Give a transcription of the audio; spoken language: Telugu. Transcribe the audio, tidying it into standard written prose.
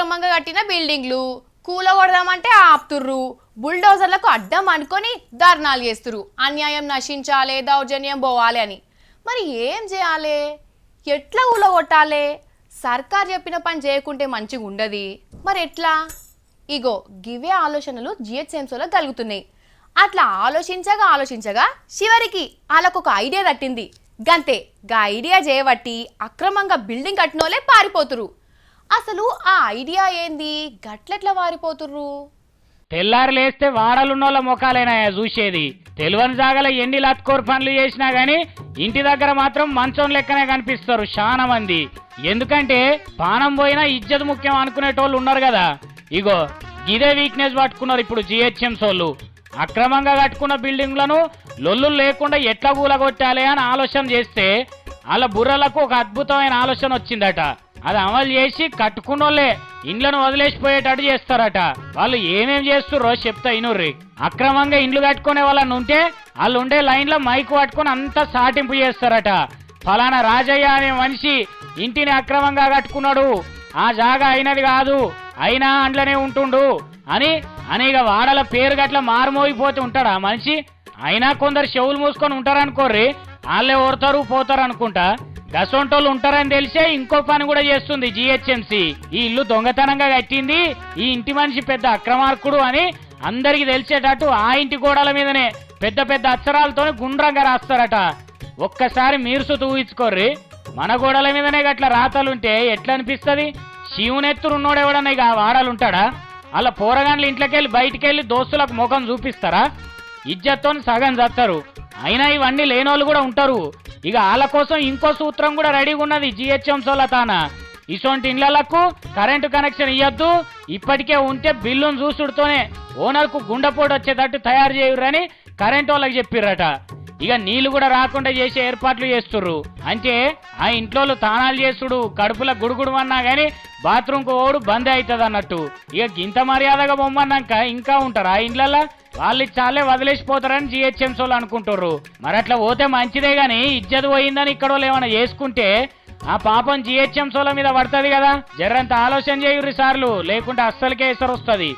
అక్రమంగా కట్టిన బిల్డింగ్లు కూలగొడదామంటే ఆపుతుర్రు, బుల్డోజర్లకు అడ్డం అనుకొని ధర్నాలు చేస్తురు. అన్యాయం నశించాలి, దౌర్జన్యం పోవాలి అని. మరి ఏం చేయాలి, ఎట్లా కూలగొట్టాలి? సర్కార్ చెప్పిన పని చేయకుంటే మంచిగా ఉండదు. మరి ఎట్లా? ఇగో గివే ఆలోచనలు జిహెచ్ఎంసీలో కలుగుతున్నాయి. అట్లా ఆలోచించగా చివరికి వాళ్ళకు ఒక ఐడియా తట్టింది. గంతే, గా ఐడియా చేయబట్టి అక్రమంగా బిల్డింగ్ కట్టినోలే పారిపోతురు. అసలు ఆ ఐడియా ఏంది, గట్లెట్లా పారిపోతుర్రు? తెల్లారు లేస్తే వాడలున్నోళ్ళ ముఖాలైనా చూసేది. తెలివని జాగల ఎన్ని లత్కోర్ పనులు చేసినా గానీ ఇంటి దగ్గర మాత్రం మంచం లెక్కనే కనిపిస్తారు చాలా మంది. ఎందుకంటే పానం పోయినా ఇజ్జత్ ముఖ్యం అనుకునేటోళ్ళు ఉన్నారు కదా. ఇగో ఇదే వీక్నెస్ పట్టుకున్నారు ఇప్పుడు జిహెచ్ఎంసీ వాళ్ళు. అక్రమంగా కట్టుకున్న బిల్డింగ్లను లొల్లు లేకుండా ఎట్లా కూలగొట్టాలి అని ఆలోచన చేస్తే వాళ్ళ బుర్రలకు ఒక అద్భుతమైన ఆలోచన వచ్చిందట. అది అమలు చేసి కట్టుకున్నోళ్ళే ఇండ్లను వదిలేసిపోయేటట్టు చేస్తారట. వాళ్ళు ఏమేం చేస్తుర్రో చెప్తా ఇనుర్రి. అక్రమంగా ఇండ్లు కట్టుకునే వాళ్ళని ఉంటే వాళ్ళు ఉండే లైన్లో మైకు పట్టుకుని అంతా సాటింపు చేస్తారట. ఫలానా రాజయ్య అనే మనిషి ఇంటిని అక్రమంగా కట్టుకున్నాడు, ఆ జాగా అయినది కాదు, అయినా అండ్లనే ఉంటుండు అని అనేక వాడల పేరు గట్ల మారుమోగిపోతూ ఉంటాడు ఆ మనిషి. అయినా కొందరు చెవులు మూసుకొని ఉంటారనుకోర్రి, వాళ్ళే ఓడతారు పోతారు అనుకుంటా. గసొంటోళ్ళు ఉంటారని తెలిసే ఇంకో పని కూడా చేస్తుంది జిహెచ్ఎంసీ. ఈ ఇల్లు దొంగతనంగా కట్టింది ఈ ఇంటి మనిషి పెద్ద అక్రమార్కుడు అని అందరికి తెలిసేటట్టు ఆ ఇంటి గోడల మీదనే పెద్ద పెద్ద అక్షరాలతో గుండ్రంగా రాస్తారట. ఒక్కసారి మీరుసు తూయించుకోర్రి, మన గోడల మీదనే గట్ల రాతలుంటే ఎట్లా అనిపిస్తుంది? శివునెత్తురున్నోడు ఎవడన్నా ఇక వాడాలుంటాడా? అలా పోరగాన్లు ఇంట్లోకెళ్ళి బయటికెళ్ళి దోస్తులకు ముఖం చూపిస్తారా? ఇజ్జత్తో సగం చస్తారు. అయినా ఇవన్నీ లేనోళ్ళు కూడా ఉంటారు. ఇక వాళ్ళ కోసం ఇంకో సూత్రం కూడా రెడీగా ఉన్నది జిహెచ్ఎంసీల తాన. ఇసొంటి ఇళ్లకు కరెంటు కనెక్షన్ ఇవ్వద్దు, ఇప్పటికే ఉంటే బిల్లును చూసుడుతోనే ఓనర్కు గుండెపోటు వచ్చేటట్టు తయారు చేయురని కరెంటు వాళ్ళకి చెప్పిర్రట. ఇక నీళ్లు కూడా రాకుండా చేసే ఏర్పాట్లు చేస్తుర్రు. అంటే ఆ ఇంట్లో తానాలు చేసుడు కడుపుల గుడుగుడు అన్నా గానీ బాత్రూమ్కు ఓడు బంద్ అవుతుంది అన్నట్టు. ఇక గింత మర్యాదగా బొమ్మన్నాక ఇంకా ఉంటారు ఆ ఇండ్లల్లో. వాళ్ళు చాలే వదిలేసిపోతారని జిహెచ్ఎంసీ వాళ్ళు అనుకుంటారు. మరి అట్లా పోతే మంచిదే గాని ఇజ్జత్ పోయిందని ఇక్కడ ఏమైనా చేసుకుంటే ఆ పాపం జిహెచ్ఎంసీ వాళ్ళ మీద పడుతుంది కదా. జర్రంత ఆలోచన చేయుర్రి సార్లు, లేకుంటే అస్సలకే ఎసరు వస్తుంది.